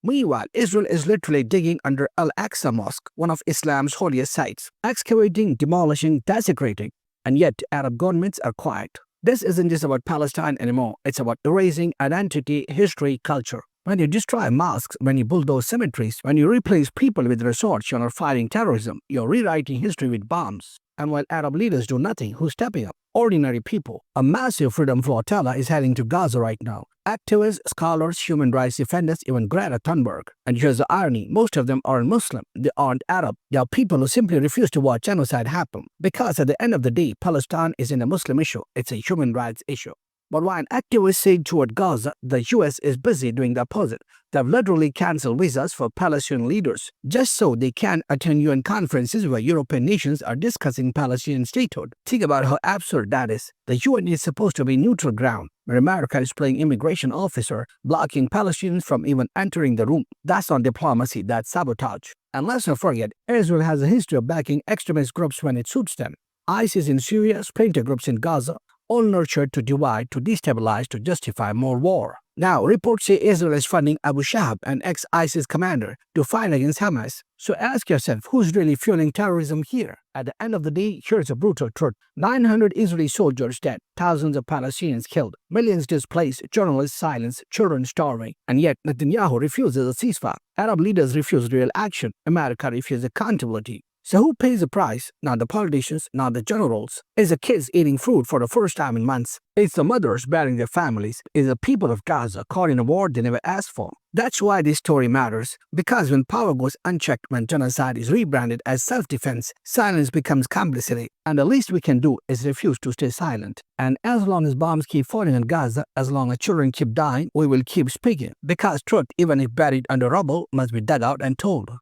Meanwhile, Israel is literally digging under Al-Aqsa Mosque, one of Islam's holiest sites, excavating, demolishing, desecrating. And yet, Arab governments are quiet. This isn't just about Palestine anymore. It's about erasing identity, history, culture. When you destroy mosques, when you bulldoze cemeteries, when you replace people with resorts, you're not fighting terrorism. You're rewriting history with bombs. And while Arab leaders do nothing, who's stepping up? Ordinary people. A massive freedom flotilla is heading to Gaza right now. Activists, scholars, human rights defenders, even Greta Thunberg. And here's the irony. Most of them aren't Muslim. They aren't Arab. They are people who simply refuse to watch genocide happen. Because at the end of the day, Palestine isn't a Muslim issue. It's a human rights issue. But while activists say toward Gaza, the US is busy doing the opposite. They've literally canceled visas for Palestinian leaders, just so they can attend UN conferences where European nations are discussing Palestinian statehood. Think about how absurd that is. The UN is supposed to be neutral ground, where America is playing immigration officer, blocking Palestinians from even entering the room. That's not diplomacy, that's sabotage. And let's not forget, Israel has a history of backing extremist groups when it suits them. ISIS in Syria, splinter groups in Gaza, all nurtured to divide, to destabilize, to justify more war. Now, reports say Israel is funding Abu Shahab, an ex-ISIS commander, to fight against Hamas. So ask yourself, who's really fueling terrorism here? At the end of the day, here's a brutal truth. 900 Israeli soldiers dead, thousands of Palestinians killed, millions displaced, journalists silenced, children starving. And yet, Netanyahu refuses a ceasefire. Arab leaders refuse real action. America refuses accountability. So who pays the price? Not the politicians, not the generals. It's the kids eating food for the first time in months. It's the mothers bearing their families. It's the people of Gaza caught in a war they never asked for. That's why this story matters. Because when power goes unchecked, when genocide is rebranded as self-defense, silence becomes complicity. And the least we can do is refuse to stay silent. And as long as bombs keep falling in Gaza, as long as children keep dying, we will keep speaking. Because truth, even if buried under rubble, must be dug out and told.